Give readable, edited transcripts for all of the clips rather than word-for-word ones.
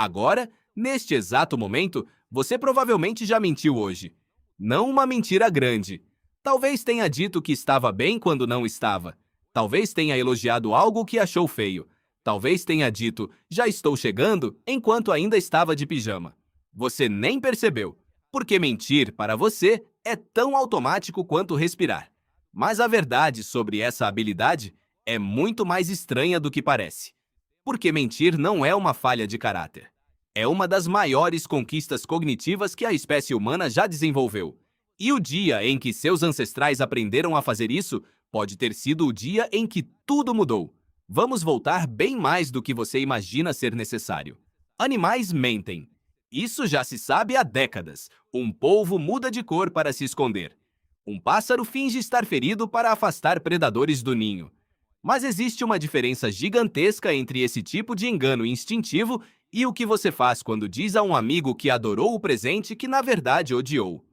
Agora, neste exato momento, você provavelmente já mentiu hoje. Não uma mentira grande. Talvez tenha dito que estava bem quando não estava. Talvez tenha elogiado algo que achou feio. Talvez tenha dito, já estou chegando, enquanto ainda estava de pijama. Você nem percebeu, porque mentir, para você, é tão automático quanto respirar. Mas a verdade sobre essa habilidade é muito mais estranha do que parece. Porque mentir não é uma falha de caráter. É uma das maiores conquistas cognitivas que a espécie humana já desenvolveu. E o dia em que seus ancestrais aprenderam a fazer isso pode ter sido o dia em que tudo mudou. Vamos voltar bem mais do que você imagina ser necessário. Animais mentem. Isso já se sabe há décadas. Um polvo muda de cor para se esconder. Um pássaro finge estar ferido para afastar predadores do ninho. Mas existe uma diferença gigantesca entre esse tipo de engano instintivo e o que você faz quando diz a um amigo que adorou o presente que na verdade odiou.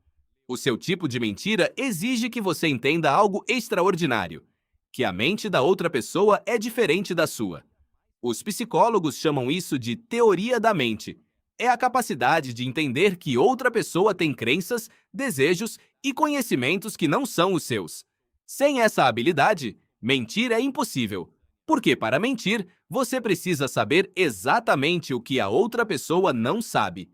O seu tipo de mentira exige que você entenda algo extraordinário, que a mente da outra pessoa é diferente da sua. Os psicólogos chamam isso de teoria da mente. É a capacidade de entender que outra pessoa tem crenças, desejos e conhecimentos que não são os seus. Sem essa habilidade, mentir é impossível, porque para mentir, você precisa saber exatamente o que a outra pessoa não sabe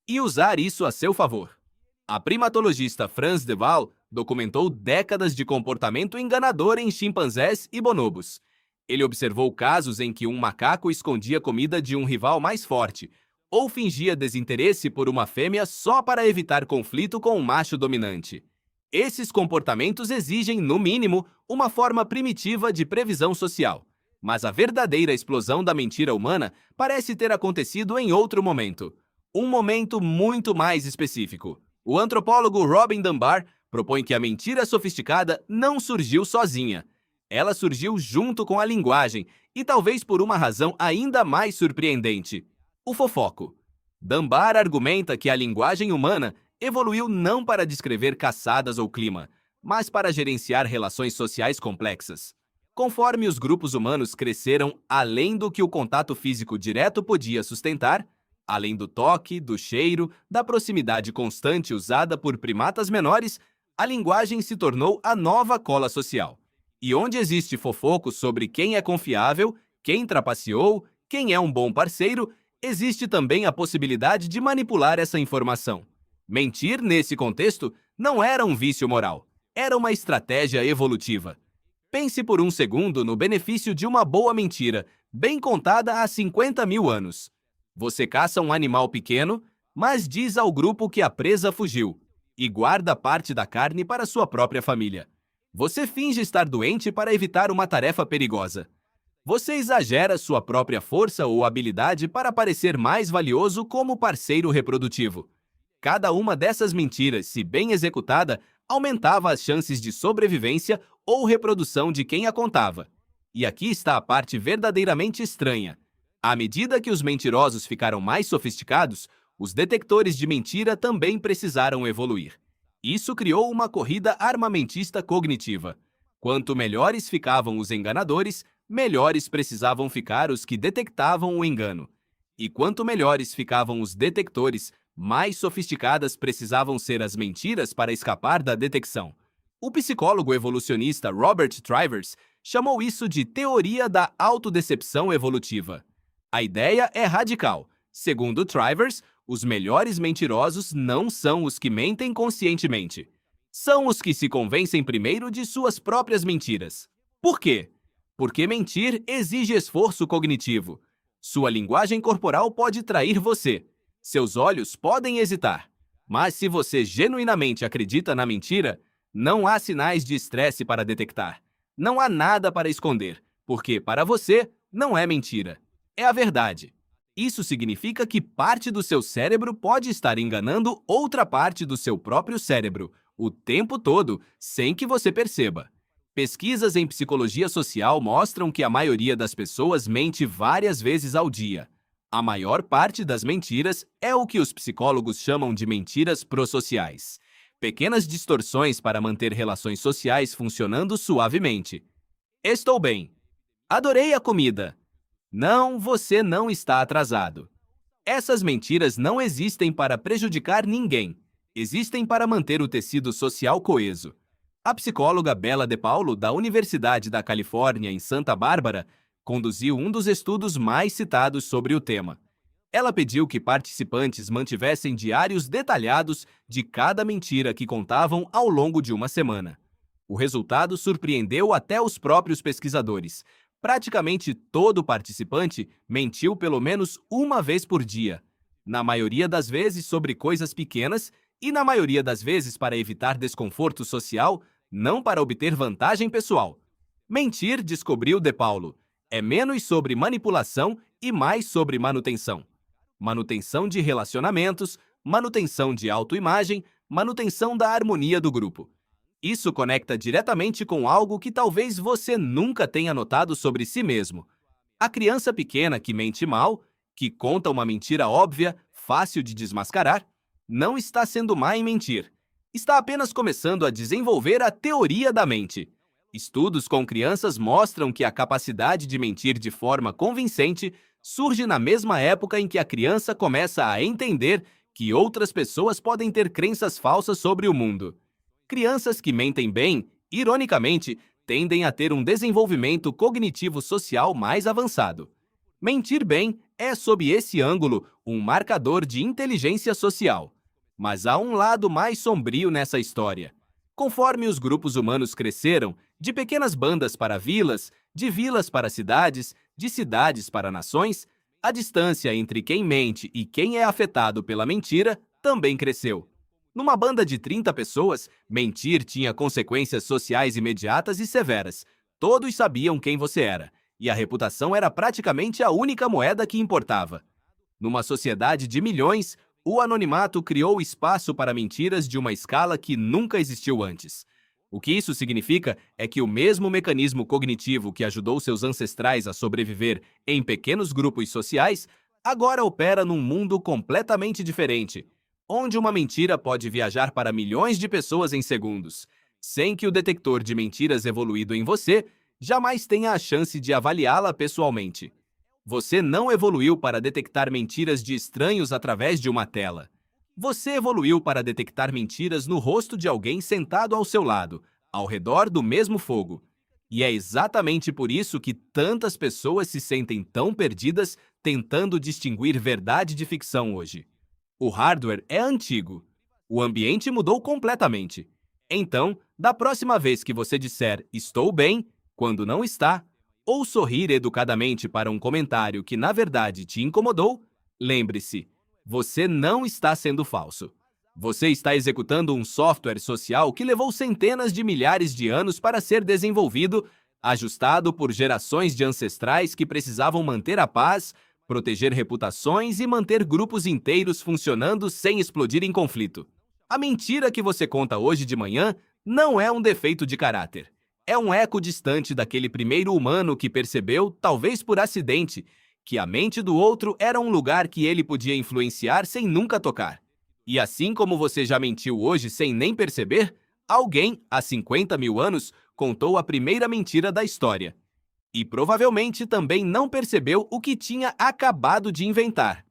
e usar isso a seu favor. A primatologista Franz de Waal documentou décadas de comportamento enganador em chimpanzés e bonobos. Ele observou casos em que um macaco escondia comida de um rival mais forte ou fingia desinteresse por uma fêmea só para evitar conflito com um macho dominante. Esses comportamentos exigem, no mínimo, uma forma primitiva de previsão social. Mas a verdadeira explosão da mentira humana parece ter acontecido em outro momento. Um momento muito mais específico. O antropólogo Robin Dunbar propõe que a mentira sofisticada não surgiu sozinha. Ela surgiu junto com a linguagem e talvez por uma razão ainda mais surpreendente: o fofoco. Dunbar argumenta que a linguagem humana evoluiu não para descrever caçadas ou clima, mas para gerenciar relações sociais complexas. Conforme os grupos humanos cresceram além do que o contato físico direto podia sustentar, além do toque, do cheiro, da proximidade constante usada por primatas menores, a linguagem se tornou a nova cola social. E onde existe fofoco sobre quem é confiável, quem trapaceou, quem é um bom parceiro, existe também a possibilidade de manipular essa informação. Mentir, nesse contexto, não era um vício moral, era uma estratégia evolutiva. Pense por um segundo no benefício de uma boa mentira, bem contada há 50 mil anos. Você caça um animal pequeno, mas diz ao grupo que a presa fugiu e guarda parte da carne para sua própria família. Você finge estar doente para evitar uma tarefa perigosa. Você exagera sua própria força ou habilidade para parecer mais valioso como parceiro reprodutivo. Cada uma dessas mentiras, se bem executada, aumentava as chances de sobrevivência ou reprodução de quem a contava. E aqui está a parte verdadeiramente estranha. À medida que os mentirosos ficaram mais sofisticados, os detectores de mentira também precisaram evoluir. Isso criou uma corrida armamentista cognitiva. Quanto melhores ficavam os enganadores, melhores precisavam ficar os que detectavam o engano. E quanto melhores ficavam os detectores, mais sofisticadas precisavam ser as mentiras para escapar da detecção. O psicólogo evolucionista Robert Trivers chamou isso de teoria da autodecepção evolutiva. A ideia é radical. Segundo Trivers, os melhores mentirosos não são os que mentem conscientemente. São os que se convencem primeiro de suas próprias mentiras. Por quê? Porque mentir exige esforço cognitivo. Sua linguagem corporal pode trair você. Seus olhos podem hesitar. Mas se você genuinamente acredita na mentira, não há sinais de estresse para detectar. Não há nada para esconder, porque para você não é mentira. É a verdade. Isso significa que parte do seu cérebro pode estar enganando outra parte do seu próprio cérebro, o tempo todo, sem que você perceba. Pesquisas em psicologia social mostram que a maioria das pessoas mente várias vezes ao dia. A maior parte das mentiras é o que os psicólogos chamam de mentiras prosociais. Pequenas distorções para manter relações sociais funcionando suavemente. Estou bem. Adorei a comida. Não, você não está atrasado. Essas mentiras não existem para prejudicar ninguém. Existem para manter o tecido social coeso. A psicóloga Bela De Paulo, da Universidade da Califórnia, em Santa Bárbara, conduziu um dos estudos mais citados sobre o tema. Ela pediu que participantes mantivessem diários detalhados de cada mentira que contavam ao longo de uma semana. O resultado surpreendeu até os próprios pesquisadores. Praticamente todo participante mentiu pelo menos uma vez por dia, na maioria das vezes sobre coisas pequenas e na maioria das vezes para evitar desconforto social, não para obter vantagem pessoal. Mentir, descobriu De Paulo, é menos sobre manipulação e mais sobre manutenção. Manutenção de relacionamentos, manutenção de autoimagem, manutenção da harmonia do grupo. Isso conecta diretamente com algo que talvez você nunca tenha notado sobre si mesmo. A criança pequena que mente mal, que conta uma mentira óbvia, fácil de desmascarar, não está sendo má em mentir. Está apenas começando a desenvolver a teoria da mente. Estudos com crianças mostram que a capacidade de mentir de forma convincente surge na mesma época em que a criança começa a entender que outras pessoas podem ter crenças falsas sobre o mundo. Crianças que mentem bem, ironicamente, tendem a ter um desenvolvimento cognitivo-social mais avançado. Mentir bem é, sob esse ângulo, um marcador de inteligência social. Mas há um lado mais sombrio nessa história. Conforme os grupos humanos cresceram, de pequenas bandas para vilas, de vilas para cidades, de cidades para nações, a distância entre quem mente e quem é afetado pela mentira também cresceu. Numa banda de 30 pessoas, mentir tinha consequências sociais imediatas e severas. Todos sabiam quem você era, e a reputação era praticamente a única moeda que importava. Numa sociedade de milhões, o anonimato criou espaço para mentiras de uma escala que nunca existiu antes. O que isso significa é que o mesmo mecanismo cognitivo que ajudou seus ancestrais a sobreviver em pequenos grupos sociais, agora opera num mundo completamente diferente, onde uma mentira pode viajar para milhões de pessoas em segundos, sem que o detector de mentiras evoluído em você jamais tenha a chance de avaliá-la pessoalmente. Você não evoluiu para detectar mentiras de estranhos através de uma tela. Você evoluiu para detectar mentiras no rosto de alguém sentado ao seu lado, ao redor do mesmo fogo. E é exatamente por isso que tantas pessoas se sentem tão perdidas tentando distinguir verdade de ficção hoje. O hardware é antigo. O ambiente mudou completamente. Então, da próxima vez que você disser "estou bem", quando não está, ou sorrir educadamente para um comentário que na verdade te incomodou, lembre-se, você não está sendo falso. Você está executando um software social que levou centenas de milhares de anos para ser desenvolvido, ajustado por gerações de ancestrais que precisavam manter a paz, proteger reputações e manter grupos inteiros funcionando sem explodir em conflito. A mentira que você conta hoje de manhã não é um defeito de caráter. É um eco distante daquele primeiro humano que percebeu, talvez por acidente, que a mente do outro era um lugar que ele podia influenciar sem nunca tocar. E assim como você já mentiu hoje sem nem perceber, alguém, há 50 mil anos, contou a primeira mentira da história. E provavelmente também não percebeu o que tinha acabado de inventar.